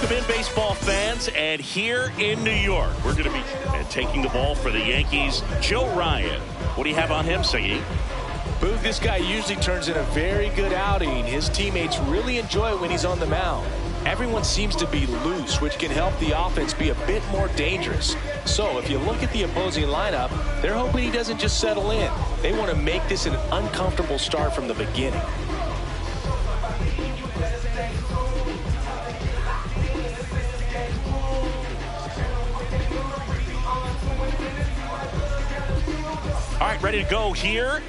Welcome in, baseball fans. And here in New York, we're going to be taking the ball for the Yankees, Joe Ryan. What do you have on him, Siggy? Boog, this guy usually turns in a very good outing. His teammates really enjoy it when he's on the mound. Everyone seems to be loose, which can help the offense be a bit more dangerous. So if you look at the opposing lineup, they're hoping he doesn't just settle in. They want to make this an uncomfortable start from the beginning. All right, ready to go here.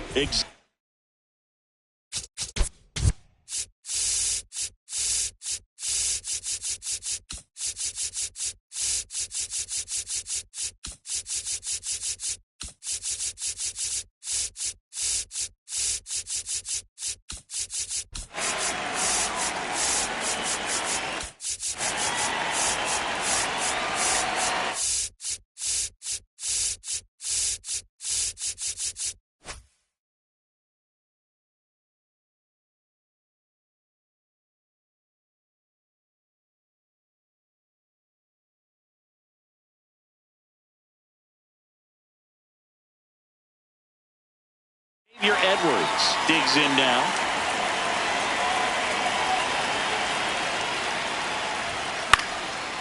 Edwards digs in now.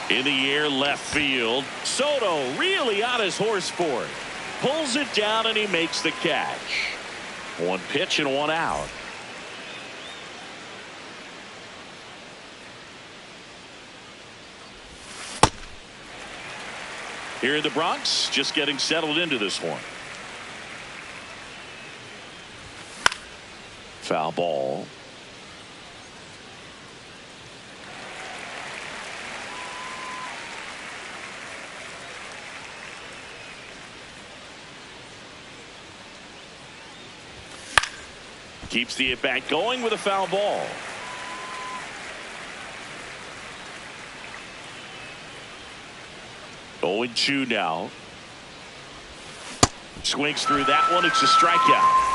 In the air, left field. Soto really on his horse for it. Pulls it down and he makes the catch. One pitch and one out. Here in the Bronx, just getting settled into this one. Foul ball. Keeps the at-bat going with a foul ball. Oh, 0-2 now. Swings through that one. It's a strikeout.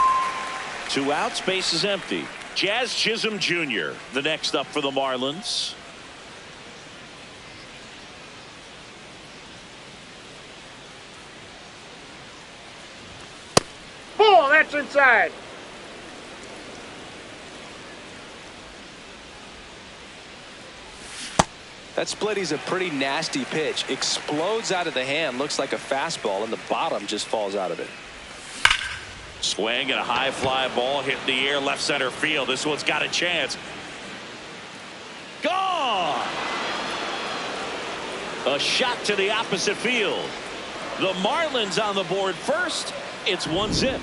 2 outs, base is empty. Jazz Chisholm Jr., the next up for the Marlins. Oh, that's inside. That splitty's a pretty nasty pitch. Explodes out of the hand. Looks like a fastball, and the bottom just falls out of it. Swing and a high fly ball hit in the air left center field. This one's got a chance. Gone. A shot to the opposite field. The Marlins on the board first. It's 1-0.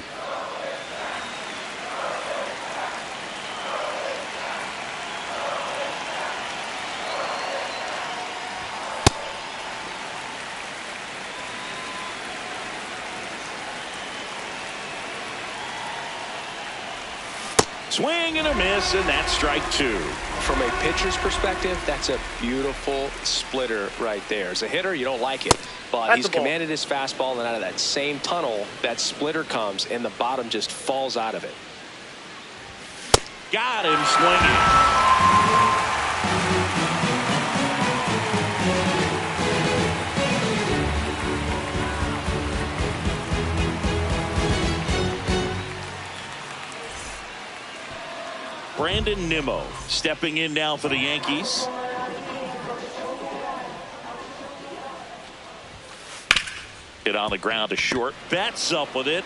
Swing and a miss, and that's strike 2. From a pitcher's perspective, that's a beautiful splitter right there. As a hitter, you don't like it, but he's commanded his fastball, and out of that same tunnel, that splitter comes, and the bottom just falls out of it. Got him swinging. Brandon Nimmo stepping in now for the Yankees. Hit on the ground to short. Bats up with it.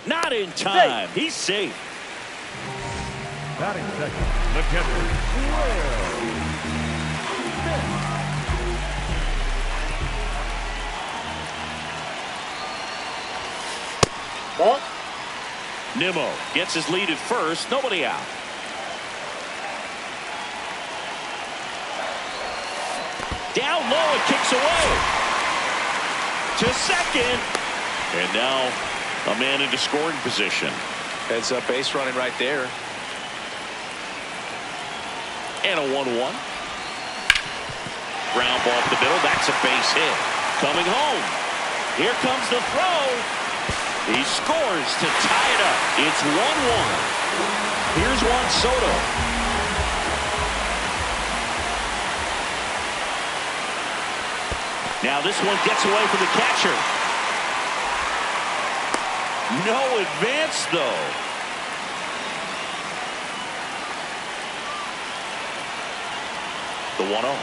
Not in time. He's safe. Batting second, the catcher, Ball. Nimmo gets his lead at first. Nobody out. Down low and kicks away. To second. And now a man into scoring position. Heads up base running right there. And a 1-1. Ground ball up the middle. That's a base hit. Coming home. Here comes the throw. He scores to tie it up. It's 1-1. Here's Juan Soto. Now this one gets away from the catcher. No advance, though. The 1-0.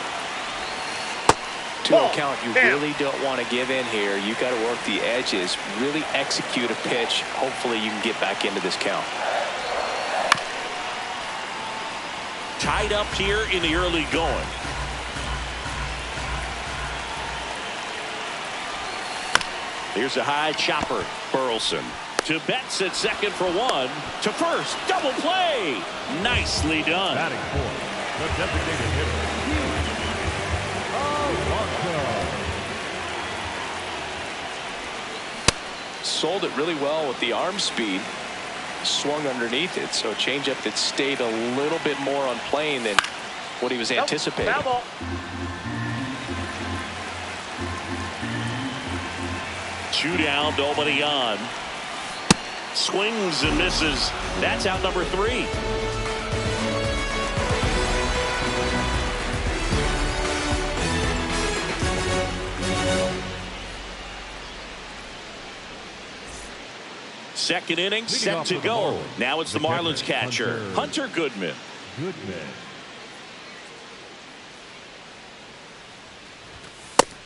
2-0 count. You really don't want to give in here. You got to work the edges, really execute a pitch. Hopefully you can get back into this count. Tied up here in the early going. Here's a high chopper. Burleson to Betts at second for one. To first. Double play. Nicely done. Batting fourth, the designated hitter. Sold it really well with the arm speed. Swung underneath it, so a changeup that stayed a little bit more on plane than what he was anticipating. Two down, nobody on. Swings and misses. That's out number 3. Second inning set to go. Now it's the Marlins catcher, Hunter Goodman.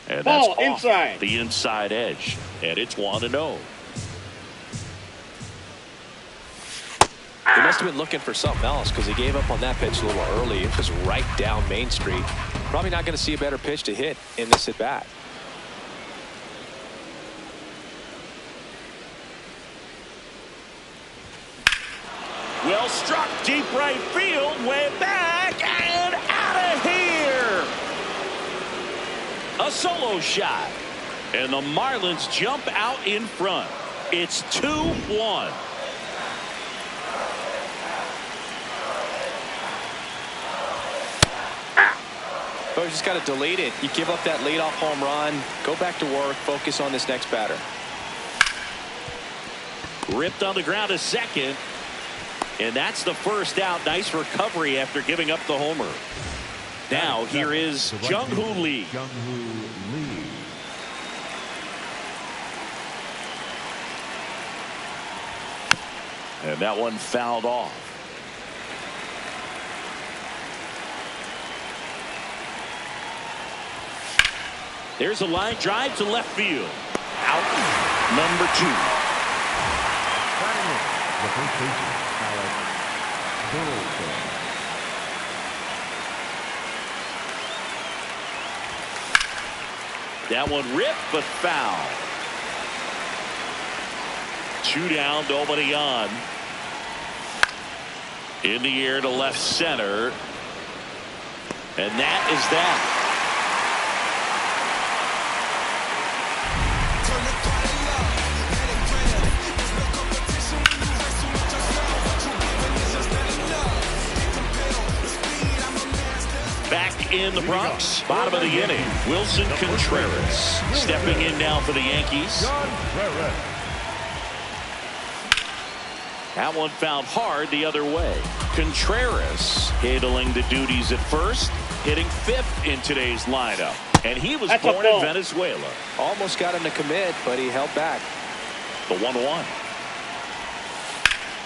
And that's off inside. The inside edge. And it's 1-0. He must have been looking for something else because he gave up on that pitch a little early. It was right down Main Street. Probably not going to see a better pitch to hit in this at bat. Well struck, deep right field, way back and out of here. A solo shot. And the Marlins jump out in front. It's 2-1. So you just got to delete it. You give up that leadoff home run. Go back to work. Focus on this next batter. Ripped on the ground to second. And that's the first out. Nice recovery after giving up the homer. Now here is Jung-Hoo Lee. And that one fouled off. There's a line drive to left field. Out number 2. The first baseman, Burleson. That one ripped but foul. 2 down, nobody on. In the air to left center. And that is that. Back in the Bronx, bottom of the inning, Wilson Contreras stepping in now for the Yankees. That one fouled hard the other way. Contreras handling the duties at first, hitting 5th in today's lineup. And he was born in Venezuela. Almost got him to commit, but he held back. The 1-1.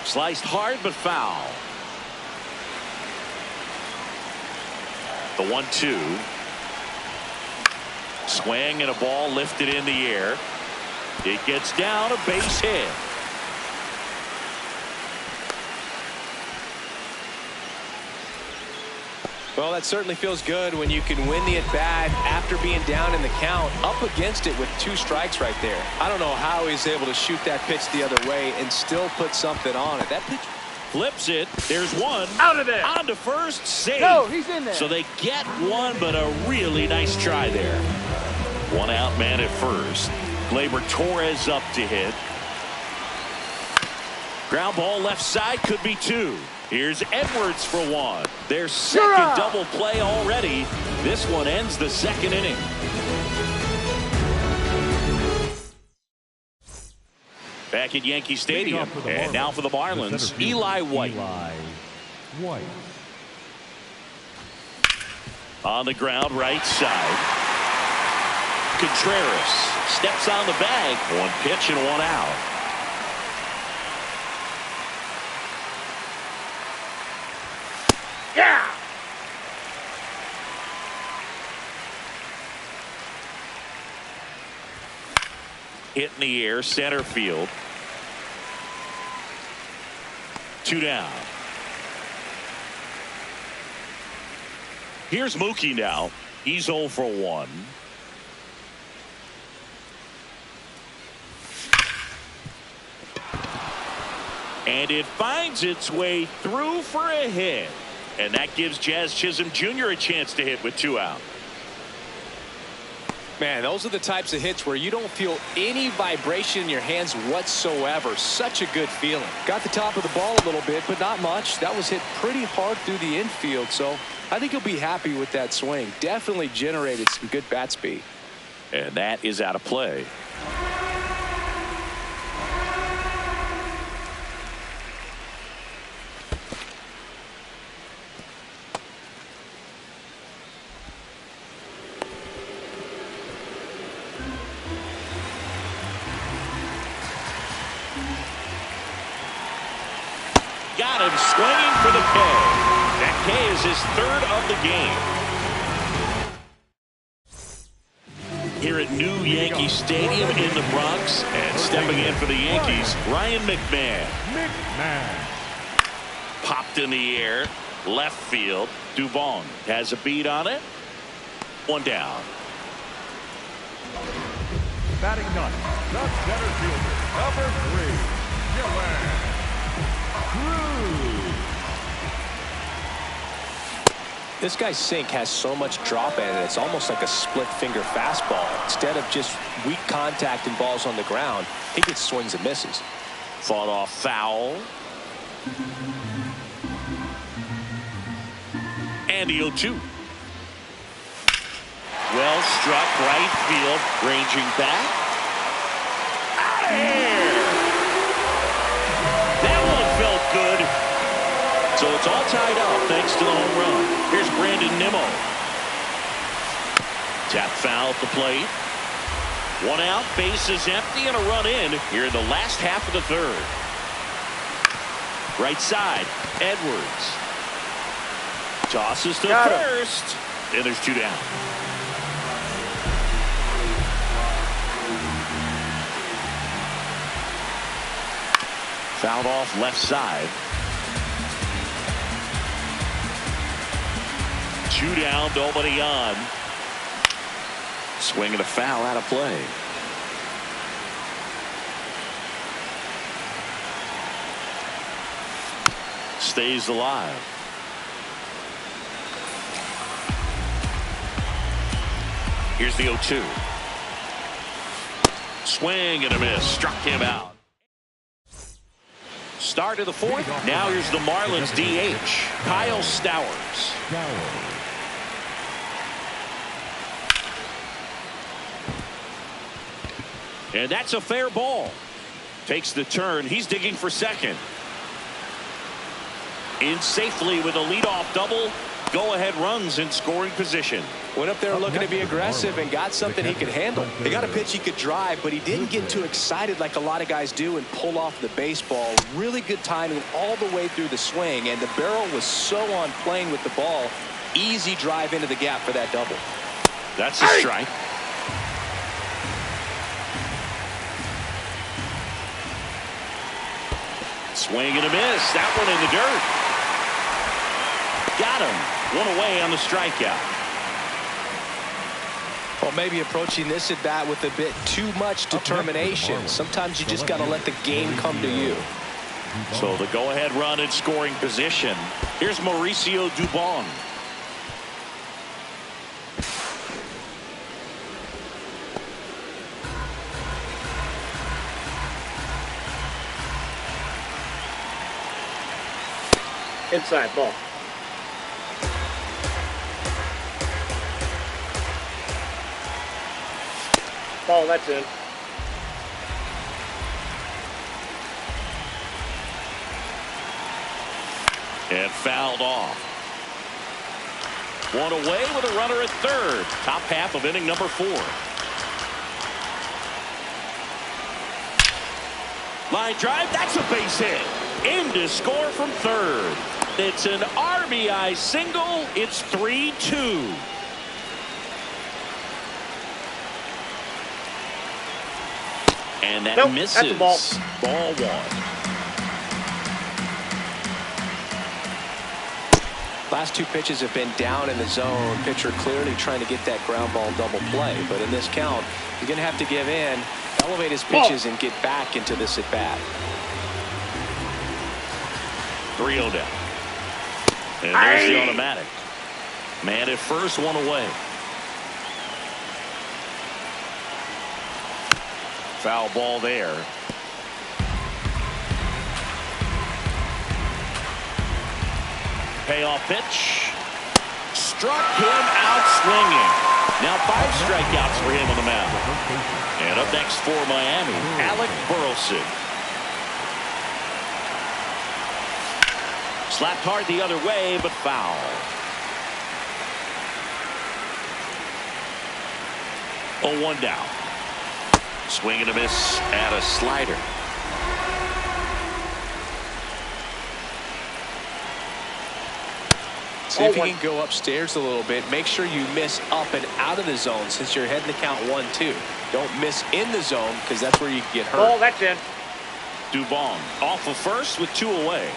Sliced hard but foul. The 1-2. Swing and a ball lifted in the air. It gets down, a base hit. Well, that certainly feels good when you can win the at-bat after being down in the count, up against it with 2 strikes right there. I don't know how he's able to shoot that pitch the other way and still put something on it. That pitch flips it. There's one. Out of there. On to first. Save. No, he's in there. So they get one, but a really nice try there. 1 out man at first. Gleyber Torres up to hit. Ground ball left side, could be 2. Here's Edwards for 1. Their second double play already. This one ends the second inning. Back at Yankee Stadium, and now for the Marlins, Eli White. On the ground, right side. Contreras steps on the bag. One pitch and one out. Yeah! Hit in the air, center field. 2 down. Here's Mookie now. He's 0 for 1. And it finds its way through for a hit. And that gives Jazz Chisholm Jr. a chance to hit with 2 out. Man, those are the types of hits where you don't feel any vibration in your hands whatsoever. Such a good feeling. Got the top of the ball a little bit, but not much. That was hit pretty hard through the infield, so I think he'll be happy with that swing. Definitely generated some good bat speed. And that is out of play. Got him swinging for the K. That K is his 3rd of the game. Here at New Yankee Stadium in the Bronx, and stepping in for the Yankees, Ryan McMahon. Popped in the air, left field. Dubon has a beat on it. 1 down. Batting ninth, the center fielder, number 3, Dylan. This guy's sink has so much drop in it, it's almost like a split finger fastball. Instead of just weak contact and balls on the ground, he gets swings and misses. Fought off foul. And the 0-2. Well struck, right field, ranging back. Out of here! That one felt good. So it's all tied up thanks to the home run. Here's Brandon Nimmo. Tap foul at the plate. 1 out, base is empty, and a run in here in the last half of the 3rd. Right side, Edwards. Tosses to first. And there's 2 down. Fouled off left side. 2 down, nobody on. Swing and a foul out of play. Stays alive. Here's the 0-2. Swing and a miss. Struck him out. Start of the 4th. Now here's the Marlins DH, Kyle Stowers. And that's a fair ball. Takes the turn. He's digging for second. In safely with a leadoff double. Go-ahead runs in scoring position. Went up there looking to be aggressive and got something he could handle. He got a pitch he could drive, but he didn't get too excited like a lot of guys do and pull off the baseball. Really good timing all the way through the swing, and the barrel was so on plane with the ball. Easy drive into the gap for that double. That's a strike. Swing and a miss. That one in the dirt. Got him. 1 away on the strikeout. Well, maybe approaching this at bat with a bit too much determination. Sometimes you just got to let the game come to you. So the go-ahead run in scoring position. Here's Mauricio Dubon. Inside ball. Ball, that's in. And fouled off. 1 away with a runner at 3rd. Top half of inning number 4. Line drive, that's a base hit. In to score from third. It's an RBI single. It's 3-2. And that misses. That's ball one. Last two pitches have been down in the zone. Pitcher clearly trying to get that ground ball double play. But in this count, he's going to have to give in, elevate his pitches, and get back into this at bat. 3-0 down. And there's the automatic. Man at first, one away. Foul ball there. Payoff pitch. Struck him out swinging. Now 5 strikeouts for him on the mound. And up next for Miami, Alec Burleson. Slapped hard the other way, but foul. Oh, 1 down. Swing and a miss at a slider. See if you can go upstairs a little bit. Make sure you miss up and out of the zone since you're heading to count 1-2. Don't miss in the zone because that's where you can get hurt. Oh, that's in. Dubon off of first with 2 away.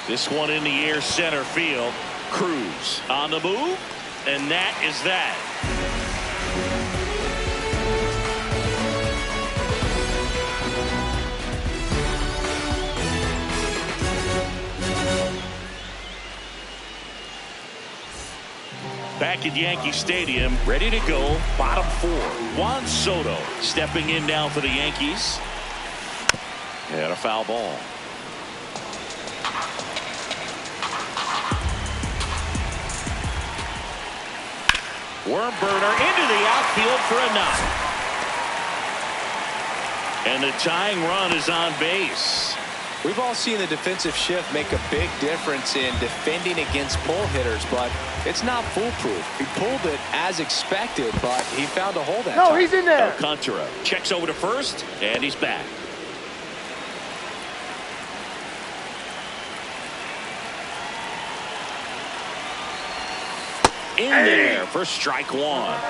This one in the air center field. Cruz on the move, and that is that. Back at Yankee Stadium, ready to go, bottom 4. Juan Soto stepping in now for the Yankees. And a foul ball. Worm burner into the outfield for a knock. And the tying run is on base. We've all seen the defensive shift make a big difference in defending against pull hitters, but it's not foolproof. He pulled it as expected, but he found a hole that time. No, he's in there. Alcantara checks over to first, and he's back. In there for strike 1.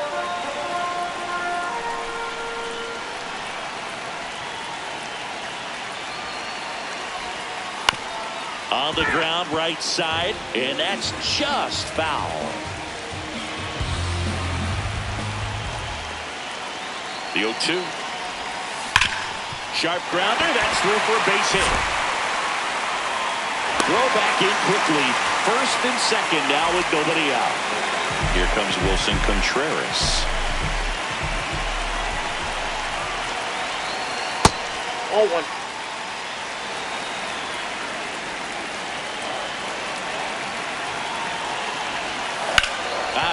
On the ground, right side, and that's just foul. The 0-2. Sharp grounder, that's through for a base hit. Throw back in quickly. First and second now with nobody out. Here comes Wilson Contreras. Oh, 1.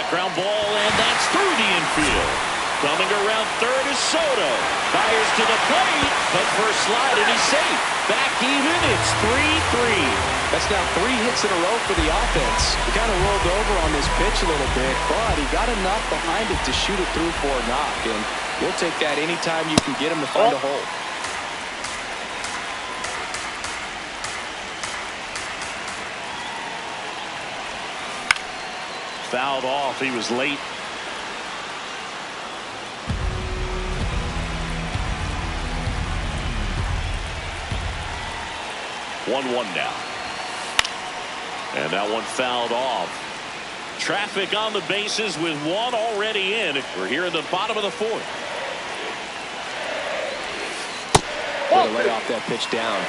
Ground ball, and that's through the infield. Coming around third is Soto. Fires to the plate, but first slide, and he's safe. Back even, it's 3-3. That's now 3 hits in a row for the offense. He kind of rolled over on this pitch a little bit, but he got enough behind it to shoot it through for a knock, and we'll take that anytime you can get him to find a hole. Fouled off. He was late. One now. And that one fouled off. Traffic on the bases with 1 already in. We're here in the bottom of the 4th. Way to lay off that pitch down.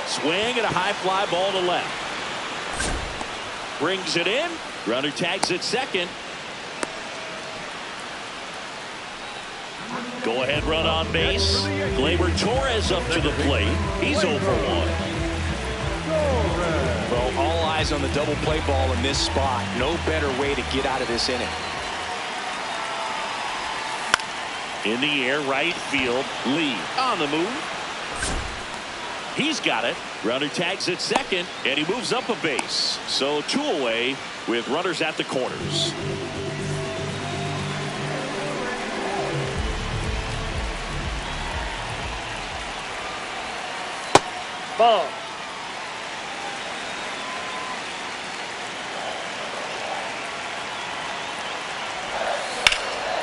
Swing and a high fly ball to left. Brings it in. Runner tags at second. Go ahead run on base. Gleyber Torres up to the plate. He's 0 for 1. Well, all eyes on the double play ball in this spot. No better way to get out of this inning. In the air, right field. Lee on the move. He's got it. Runner tags at second, and he moves up a base. So 2 away with runners at the corners. Ball.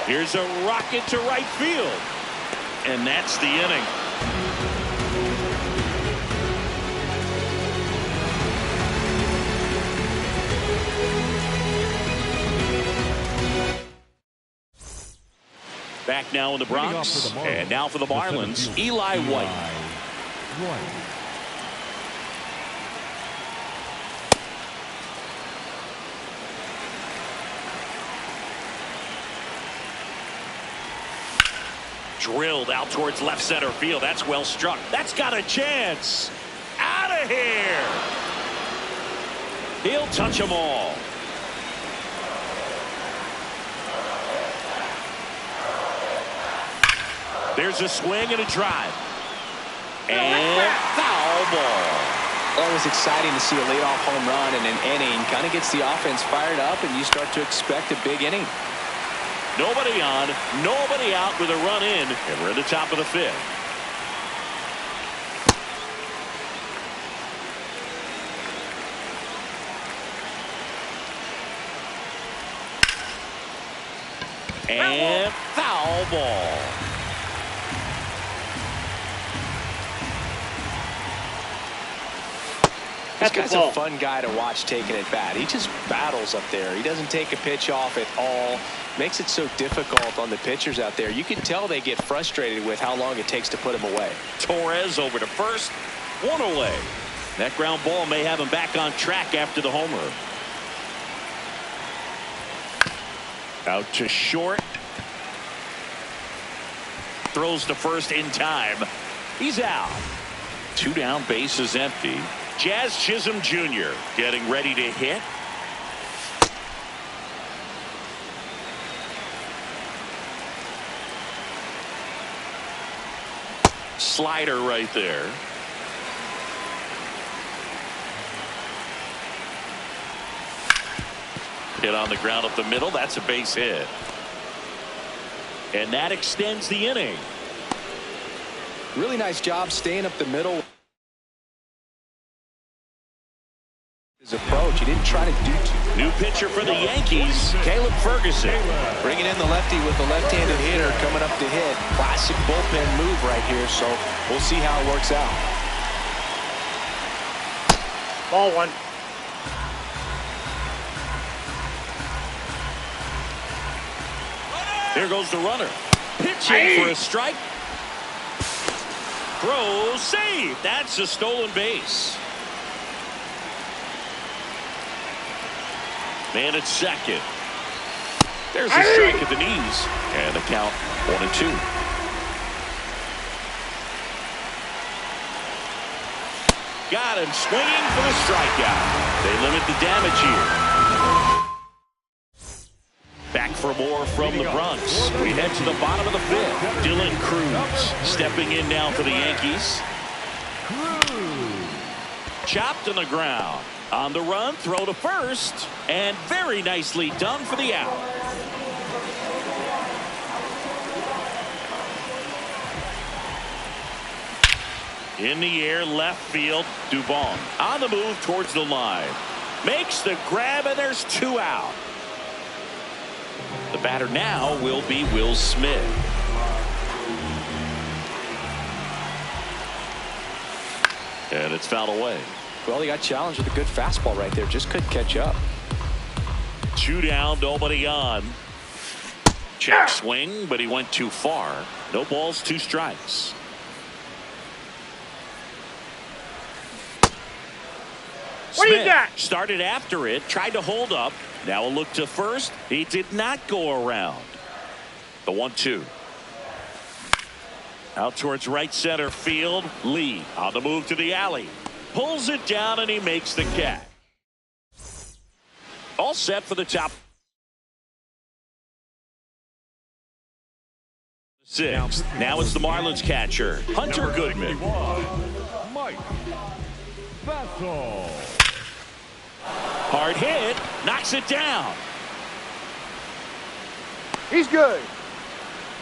Here's a rocket to right field. And that's the inning. Back now in the Bronx. And now for the Marlins, Eli White. Drilled out towards left center field. That's well struck. That's got a chance. Out of here. He'll touch them all. There's a swing and a drive. And foul ball. Well, it was exciting to see a leadoff home run in an inning. Kind of gets the offense fired up, and you start to expect a big inning. Nobody on, nobody out with a run in, and we're at the top of the 5th. And foul ball. This guy's a fun guy to watch taking at bat. He just battles up there. He doesn't take a pitch off at all. Makes it so difficult on the pitchers out there. You can tell they get frustrated with how long it takes to put him away. Torres over to first. 1 away. That ground ball may have him back on track after the homer. Out to short. Throws to first in time. He's out. 2 down, base is empty. Jazz Chisholm Jr. getting ready to hit. Slider right there. Hit on the ground up the middle. That's a base hit. And that extends the inning. Really nice job staying up the middle. His approach, he didn't try to do too. New pitcher for the Yankees, Caleb Ferguson. Bringing in the lefty with the left-handed hitter coming up to hit. Classic bullpen move right here, so we'll see how it works out. Ball 1. There goes the runner. Pitching for a strike. Throw, save. That's a stolen base. Man at second. There's a strike at the knees. And the count 1-2. Got him swinging for the strikeout. They limit the damage here. Back for more from the Bronx. We head to the bottom of the 5th. Dylan Cruz stepping in now for the Yankees. Chopped on the ground. On the run, throw to first, and very nicely done for the out. In the air, left field, Dubon. On the move towards the line. Makes the grab, and there's 2 out. The batter now will be Will Smith. And it's fouled away. Well, he got challenged with a good fastball right there. Just couldn't catch up. 2 down, nobody on. Check swing, but he went too far. No balls, 2 strikes. What do you got? Started after it, tried to hold up. Now a look to first. He did not go around. The 1-2. Out towards right center field. Lee on the move to the alley. Pulls it down and he makes the catch. All set for the top 6. Now it's the Marlins catcher, Hunter Goodman. Mike. fastball. Hard hit, knocks it down. He's good.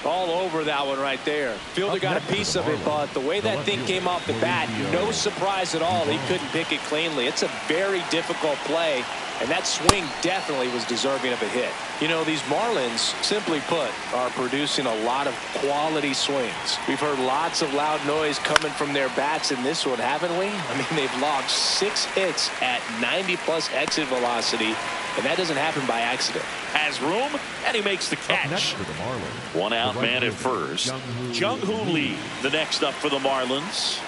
All over that one right there. Fielder got a piece of it, but the way that thing came off the bat, no surprise at all. He couldn't pick it cleanly. It's a very difficult play, and that swing definitely was deserving of a hit. You know, these Marlins, simply put, are producing a lot of quality swings. We've heard lots of loud noise coming from their bats in this one, haven't we? I mean, they've logged 6 hits at 90-plus exit velocity, and that doesn't happen by accident. Has room, and he makes the Next catch. for the Marlins. One out the right man at fielder, first. Jung-Hoo Jung-Hoo Lee, the next up for the Marlins.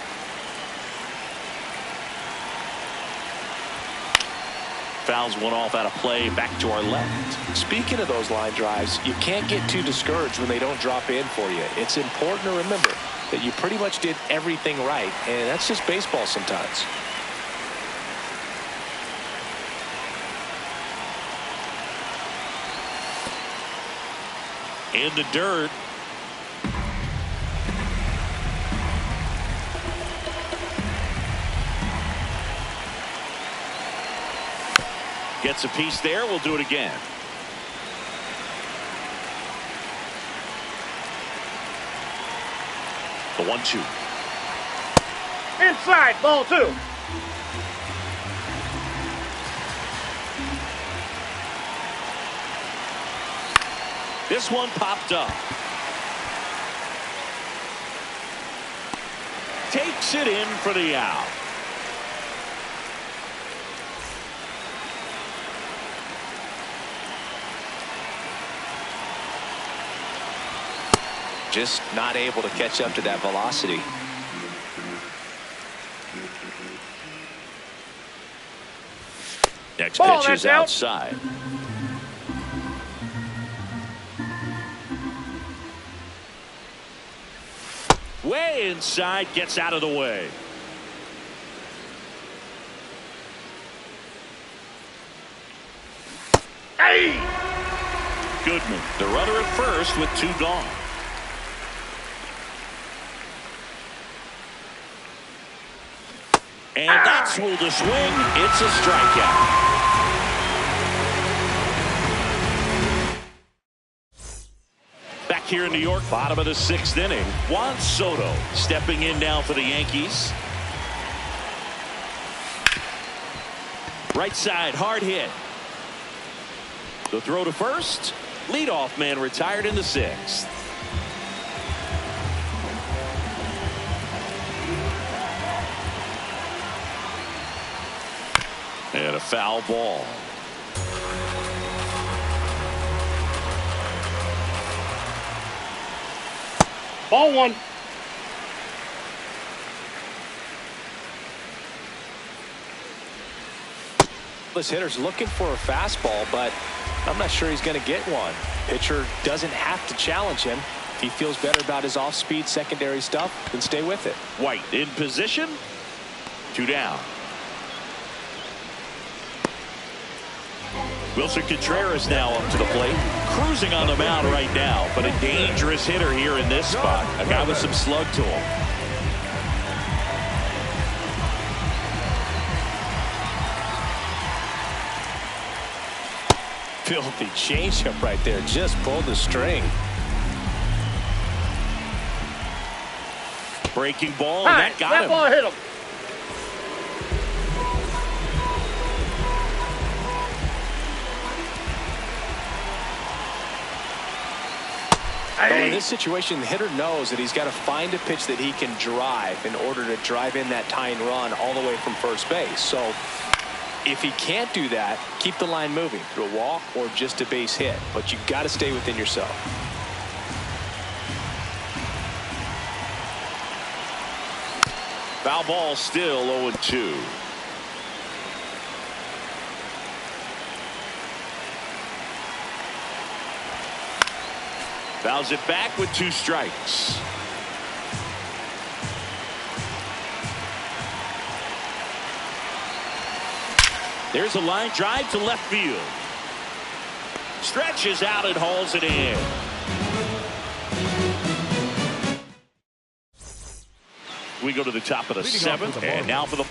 Fouls one off out of play, back to our left. Speaking of those line drives, you can't get too discouraged when they don't drop in for you. It's important to remember that you pretty much did everything right, and that's just baseball sometimes. In the dirt. Gets a piece there. We'll do it again. The 1-2. Inside, ball 2. This one popped up. Takes it in for the out. Just not able to catch up to that velocity. Next Ball, pitch is that's out. outside. Way inside, gets out of the way. Hey! Goodman, the runner at first with 2 gone. And that's hold a swing. It's a strikeout. Back here in New York, bottom of the 6th inning. Juan Soto stepping in now for the Yankees. Right side, hard hit. The throw to first. Leadoff man retired in the 6th. And a foul ball. Ball 1. This hitter's looking for a fastball, but I'm not sure he's going to get one. Pitcher doesn't have to challenge him. If he feels better about his off-speed secondary stuff, then stay with it. White in position. 2 down. Wilson Contreras now up to the plate. Cruising on the mound right now, but a dangerous hitter here in this spot. A guy with some slug to him. Filthy changeup right there. Just pulled the string. Breaking ball, Hi, and that got that him. ball hit him. So in this situation, the hitter knows that he's got to find a pitch that he can drive in order to drive in that tying run all the way from first base. So if he can't do that, keep the line moving through a walk or just a base hit. But you got to stay within yourself. Foul ball, still 0-2. Fouls it back with 2 strikes. There's a line drive to left field. Stretches out and hauls it in. We go to the top of the 7th, and now for the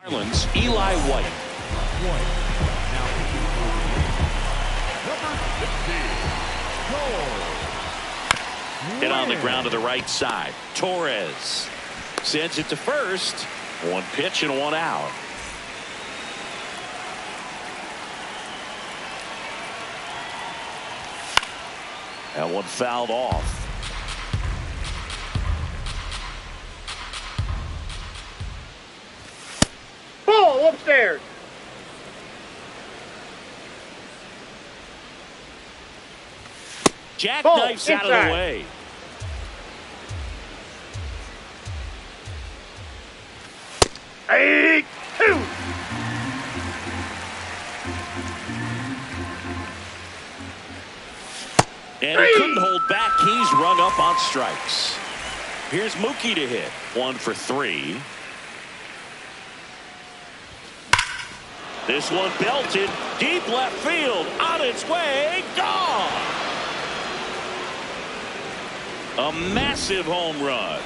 Marlins, Eli White. White. Now pitching for the Yankees. Number 60. Hit on the ground to the right side. Torres sends it to first. One pitch and one out. That one fouled off. Ball upstairs. Jackknifes out of the inside. way. Eight, two. And he couldn't hold back. He's rung up on strikes. Here's Mookie to hit. 1 for 3. This one belted deep left field. On its way. Gone. A massive home run.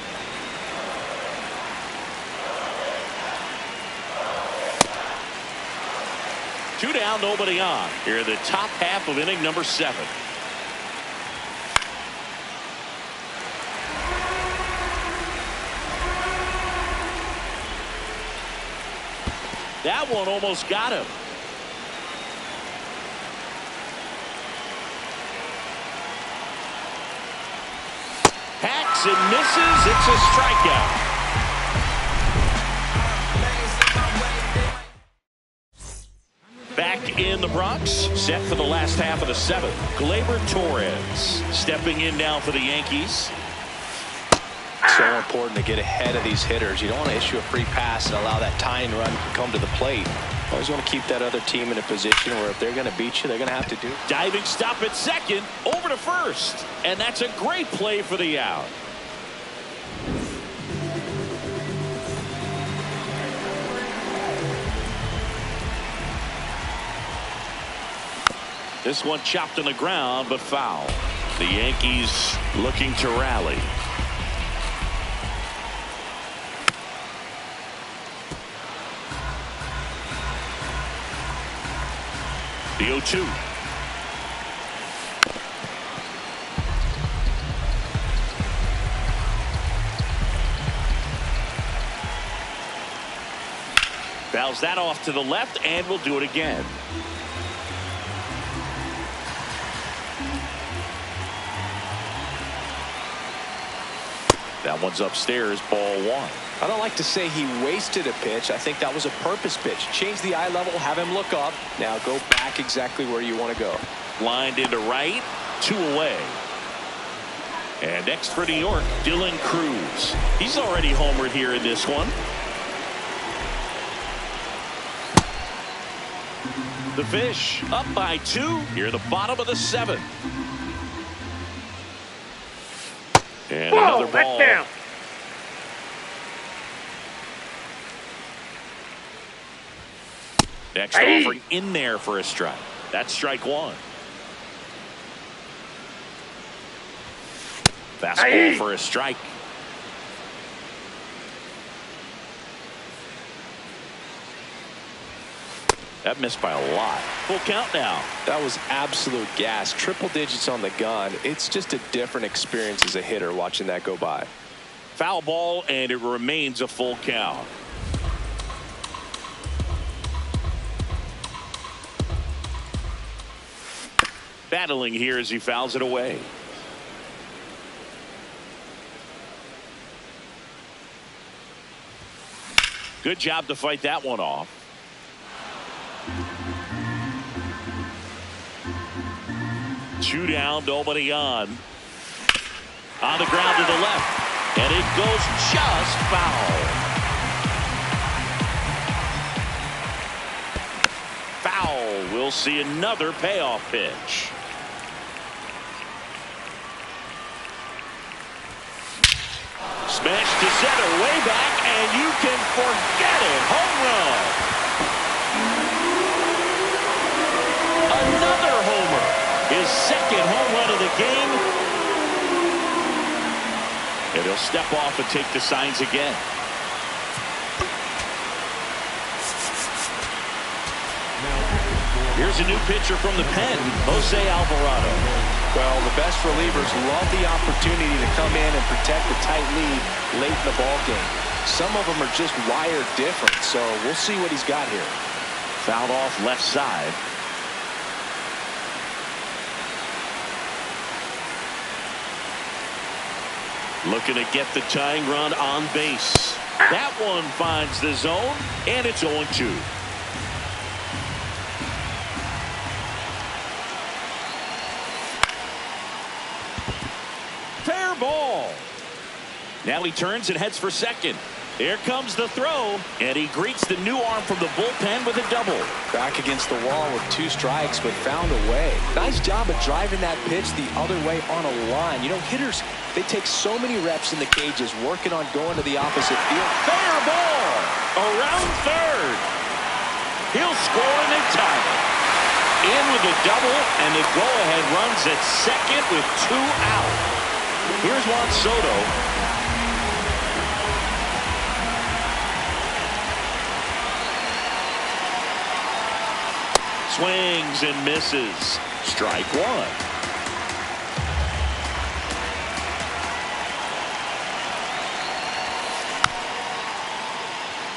Two down, nobody on. Here in the top half of inning number 7. That one almost got him. Hacks and misses. It's a strikeout. Back in the Bronx, set for the last half of the 7th. Gleyber Torres stepping in now for the Yankees. So important to get ahead of these hitters. You don't want to issue a free pass and allow that tying run to come to the plate. Always want to keep that other team in a position where if they're going to beat you, they're going to have to do. Diving stop at second, over to first. And that's a great play for the out. This one chopped on the ground, but foul. The Yankees looking to rally. The 0-2. Fouls that off to the left, and we'll do it again. That one's upstairs, ball 1. I don't like to say he wasted a pitch. I think that was a purpose pitch. Change the eye level, have him look up. Now go back exactly where you want to go. Lined into right, 2 away. And next for New York, Dylan Cruz. He's already homered here in this one. The Fish up by 2 here at the bottom of the 7th. And Whoa, another ball. that's down. Next Hey. offering in there for a strike. That's strike 1. Fastball Hey. for a strike. That missed by a lot. Full count now. That was absolute gas. Triple digits on the gun. It's just a different experience as a hitter watching that go by. Foul ball, and it remains a full count. Battling here as he fouls it away. Good job to fight that one off. Two down, nobody on. On the ground to the left, and it goes just foul. Foul. We'll see another payoff pitch. Smash to center, way back, and you can forget it. Home run. Another homer. His second home run of the game. And he'll step off and take the signs again. Here's a new pitcher from the pen, Jose Alvarado. Well, the best relievers love the opportunity to come in and protect a tight lead late in the ball game. Some of them are just wired different, so we'll see what he's got here. Fouled off left side. Looking to get the tying run on base. That one finds the zone, and it's 0-2. Fair ball. Now he turns and heads for second. Here comes the throw, and he greets the new arm from the bullpen with a double. Back against the wall with 2 strikes, but found a way. Nice job of driving that pitch the other way on a line. You know, hitters, they take so many reps in the cages working on going to the opposite field. Fair ball around third. He'll score and they tie it. In with a double, and the go-ahead runs at second with 2 out. Here's Juan Soto. Swings and misses. Strike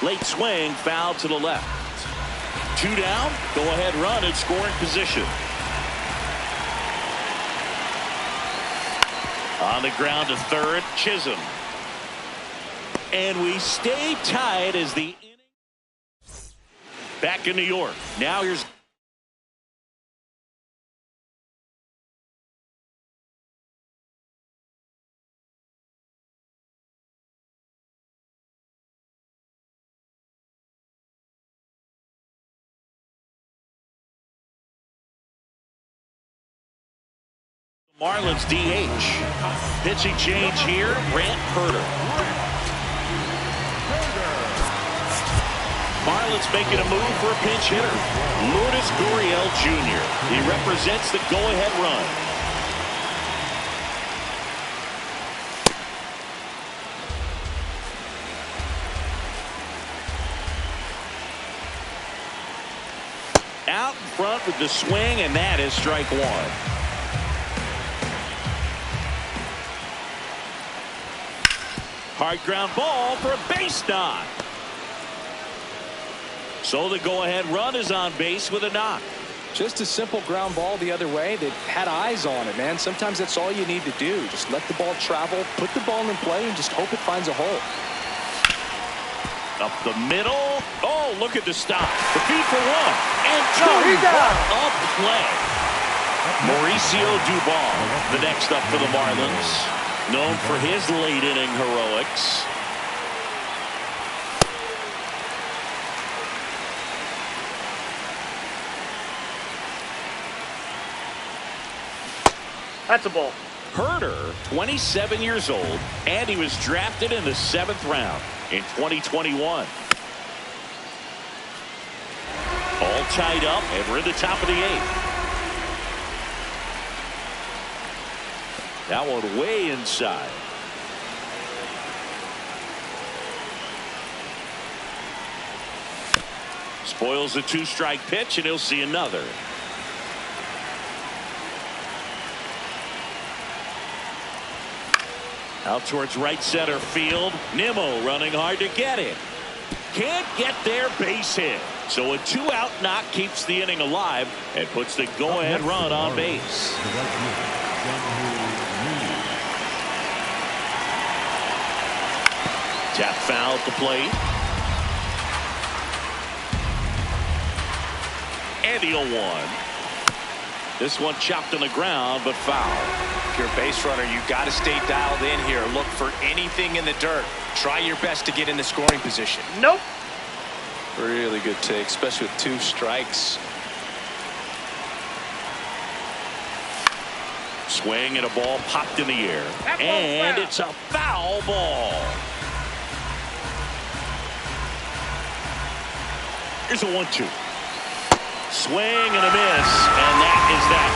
1. Late swing, foul to the left. 2 down, go ahead run in scoring position. On the ground to third, Chisholm. And we stay tied as the inning. Back in New York. Now here's Marlins DH. Pitching change here, Brant Herter. Marlins making a move for a pinch hitter. Lourdes Gurriel Jr. He represents the go-ahead run. Out in front with the swing, and that is strike 1. Hard ground ball for a base knock. So the go-ahead run is on base with a knock. Just a simple ground ball the other way. They had eyes on it, man. Sometimes that's all you need to do. Just let the ball travel, put the ball in play, and just hope it finds a hole. Up the middle. Oh, look at the stop. The feed for 1. And 2. What a play. Mauricio Dubon, the next up for the Marlins. Known for his late inning heroics. That's a ball. Herter, 27 years old, and he was drafted in the 7th round in 2021. All tied up, and we're in the top of the 8th. That one way inside. Spoils the 2-strike pitch, and he'll see another. Out towards right center field. Nimmo running hard to get it. Can't get there, base hit. So a 2-out knock keeps the inning alive and puts the go-ahead run on base. Tap foul at the plate. And the 0-1. This one chopped on the ground, but foul. If you're a base runner, you got to stay dialed in here. Look for anything in the dirt. Try your best to get in the scoring position. Nope. Really good take, especially with 2 strikes. Swing and a ball popped in the air. And it's a foul ball. Here's a 1-2. Swing and a miss, and that is that.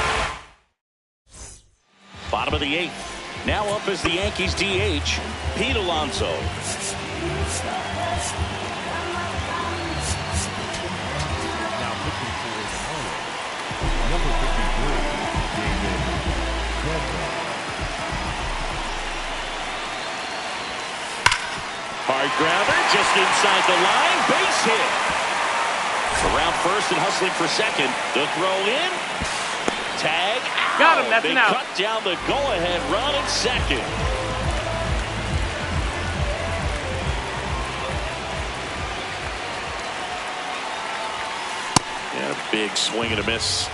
Bottom of the 8th. Now up is the Yankees DH, Pete Alonso. Now pitching for the Marlins, inside the line. Base hit. Around first and hustling for second. The throw in. Tag. Got him. That's they an out. cut down the go-ahead run at second. Yeah, big swing and a miss.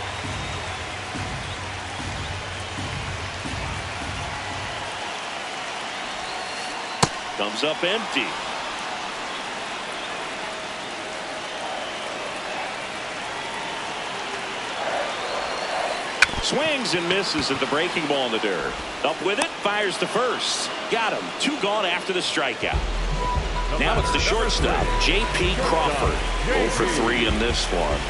Comes up empty. Swings and misses at the breaking ball in the dirt. Up with it, fires to first. Got him. 2 gone after the strikeout. Now it's the shortstop, J.P. Crawford. 0 for 3 in this one.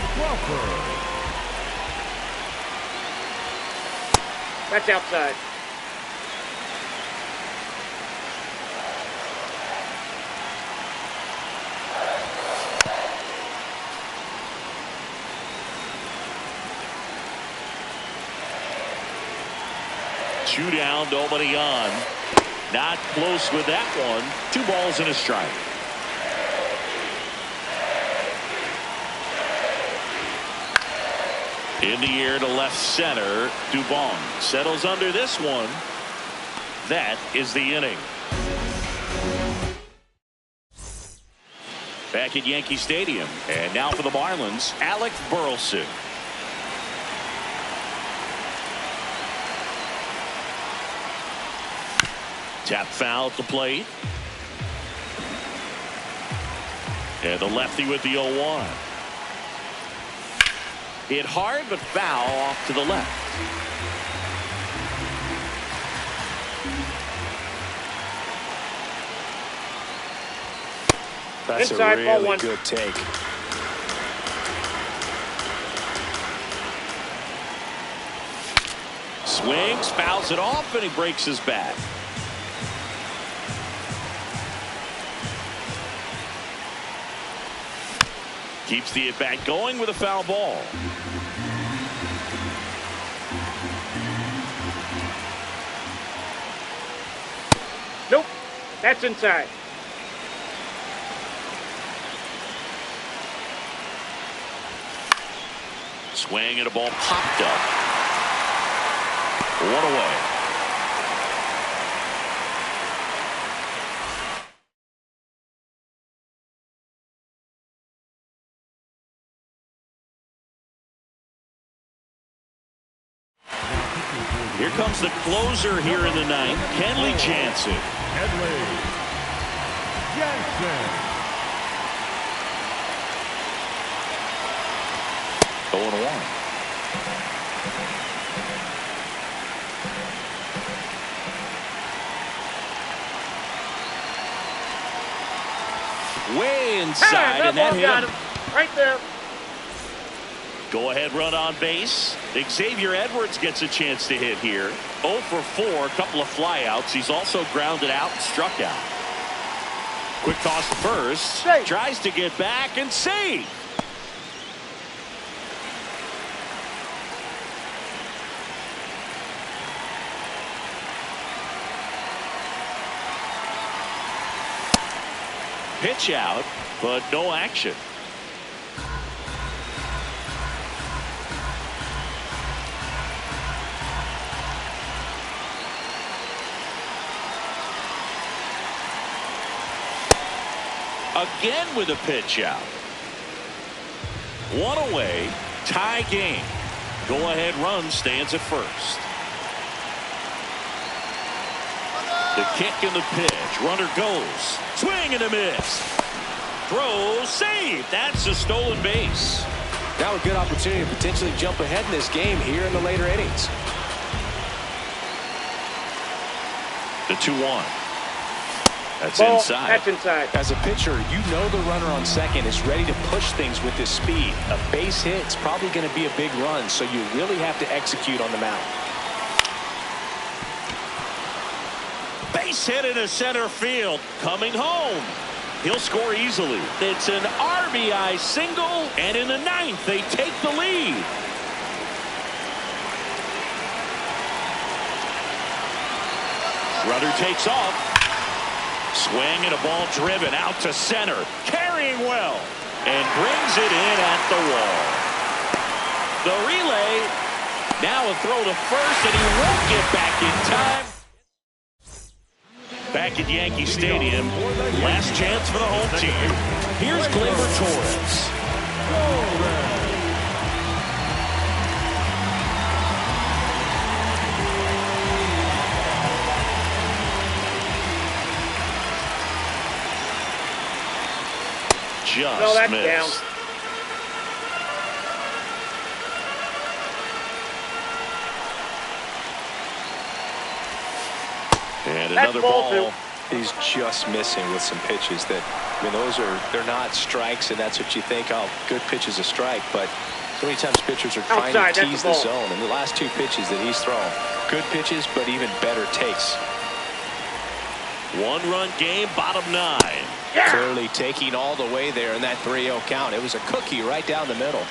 That's outside. Two down, nobody on. Not close with that one. 2 balls and a strike. In the air to left center. Dubon settles under this one. That is the inning. Back at Yankee Stadium. And now for the Marlins, Alec Burleson. Tap foul at the plate. And the lefty with the 0-1. Hit hard, but foul off to the left. That's Inside, a ball really 1. good take. Swings, fouls it off, and he breaks his bat. Keeps the at-bat going with a foul ball. Nope. That's inside. Swing and a ball popped up. 1 away. Here comes the closer here in the ninth, Kenley Jansen. Kenley Jansen. 0-1. Way inside, and that hit got him. him. Right there. Go ahead run on base. Xavier Edwards gets a chance to hit here. 0 for 4, a couple of flyouts. He's also grounded out and struck out. Quick toss to first. Safe. Tries to get back and save. Pitch out, but no action. Again with a pitch out. 1 away, tie game. Go ahead run stands at first. The kick and the pitch. Runner goes. Swing and a miss. Throw, save. That's a stolen base. Now a good opportunity to potentially jump ahead in this game here in the later innings. The 2-1. That's Ball. inside. That's inside. As a pitcher, you know the runner on second is ready to push things with his speed. A base hit's probably going to be a big run, so you really have to execute on the mound. Base hit into center field. Coming home. He'll score easily. It's an RBI single, and in the ninth, they take the lead. Runner takes off. Swing and a ball driven out to center. Carrying well. And brings it in at the wall. The relay. Now a throw to first, and he won't get back in time. Back at Yankee Stadium. Last chance for the home team. Here's Gleyber Torres. Just missed. Down. And another ball. He's just missing with some pitches that, I mean, they're not strikes, and that's what you think, oh, good pitch is a strike, but so many times pitchers are trying to tease the zone, and the last two pitches that he's thrown, good pitches, but even better takes. One-run game, bottom 9. Yeah. Clearly taking all the way there in that 3-0 count. It was a cookie right down the middle.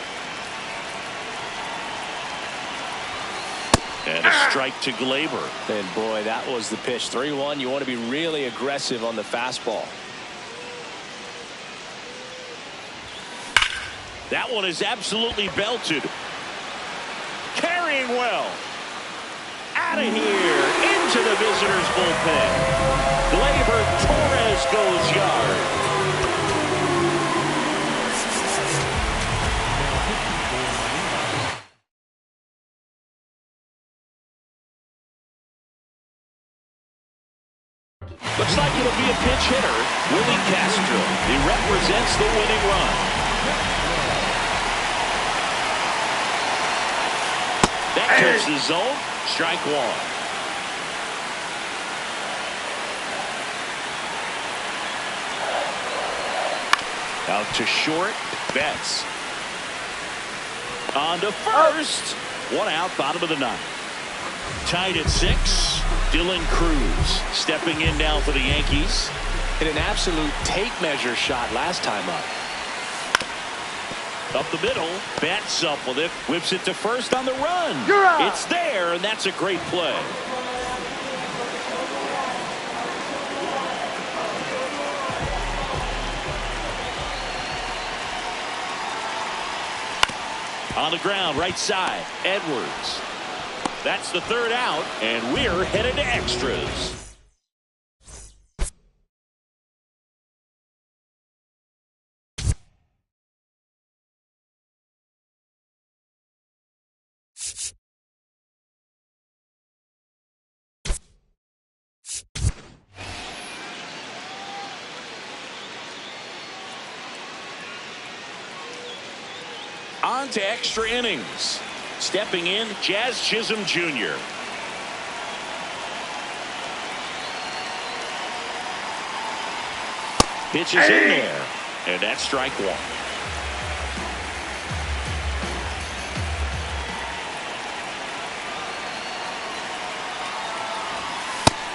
And a strike to Gleyber. And boy, that was the pitch. 3-1. You want to be really aggressive on the fastball. That one is absolutely belted. Carrying well. Out of here. Into the visitors' bullpen. Gleyber Torres goes yard. Looks like it'll be a pinch hitter, Willie Castro. He represents the winning run. That kills the zone. Strike 1. Out to short. Betts. On to first. 1 out, bottom of the 9th. Tied at 6. Dylan Cruz stepping in now for the Yankees. Hit an absolute tape measure shot last time up. Up the middle. Betts up with it. Whips it to first on the run. It's there, and that's a great play. On the ground, right side. Edwards. That's the 3rd out, and we're headed to extras. On to extra innings. Stepping in, Jazz Chisholm Jr. Pitches in there, and that's strike 1.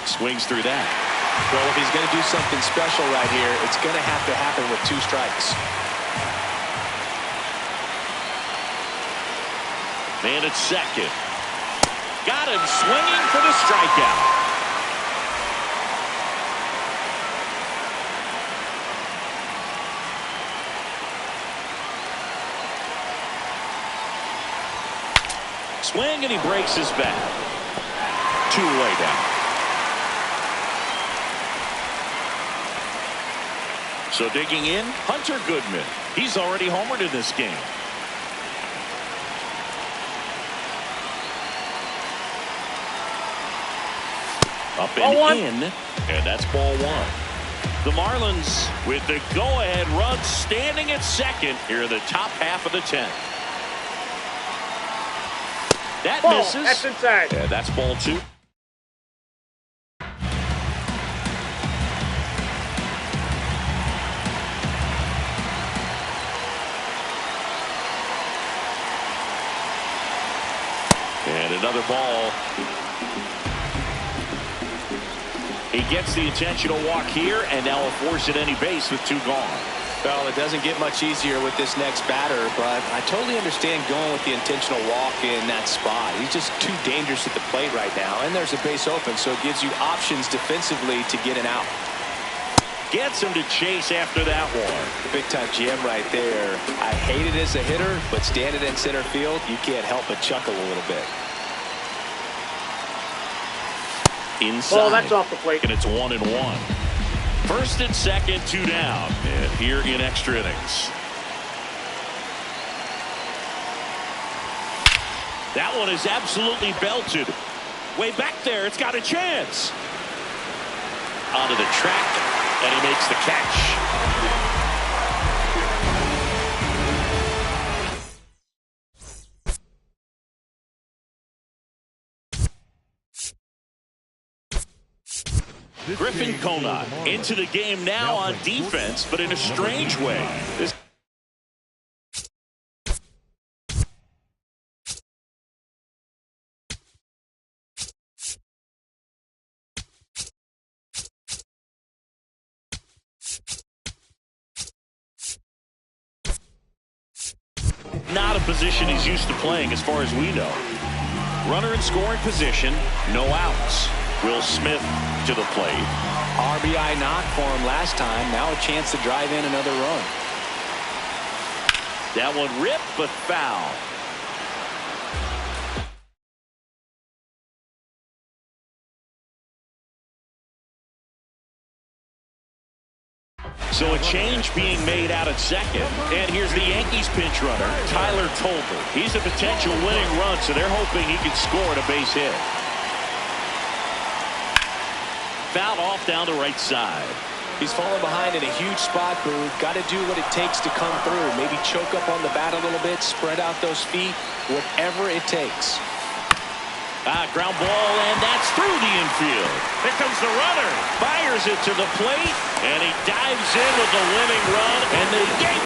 Swings through that. Well, if he's going to do something special right here, it's going to have to happen with 2 strikes. Man at second. Got him swinging for the strikeout. Swing, and he breaks his bat. 2-way down. So digging in, Hunter Goodman. He's already homered in this game. Up and in, and that's ball 1. The Marlins with the go-ahead run standing at second here in the top half of the 10th. That misses. That's inside. And that's ball 2. And another ball. He gets the intentional walk here, and now will force at any base with 2 gone. Well, it doesn't get much easier with this next batter, but I totally understand going with the intentional walk in that spot. He's just too dangerous at the plate right now, and there's a base open, so it gives you options defensively to get an out. Gets him to chase after that one. Big-time GM right there. I hate it as a hitter, but standing in center field, you can't help but chuckle a little bit. Inside. Ball, that's off the plate. And it's 1-1. First and second, 2 down. And here in extra innings. That one is absolutely belted. Way back there, it's got a chance. Onto the track, and he makes the catch. Griffin Conant into the game now on defense, but in a strange way. Not a position he's used to playing as far as we know. Runner in scoring position, no outs. Will Smith to the plate. RBI knock for him last time. Now a chance to drive in another run. That one ripped but foul. So a change being made out at second. And here's the Yankees pinch runner, Tyler Tolbert. He's a potential winning run, so they're hoping he can score at a base hit. Fouled off down the right side. He's fallen behind in a huge spot, Boo. Got to do what it takes to come through. Maybe choke up on the bat a little bit, spread out those feet, whatever it takes. Ground ball, and that's through the infield. Here comes the runner. Fires it to the plate, and he dives in with the winning run, and the Yankees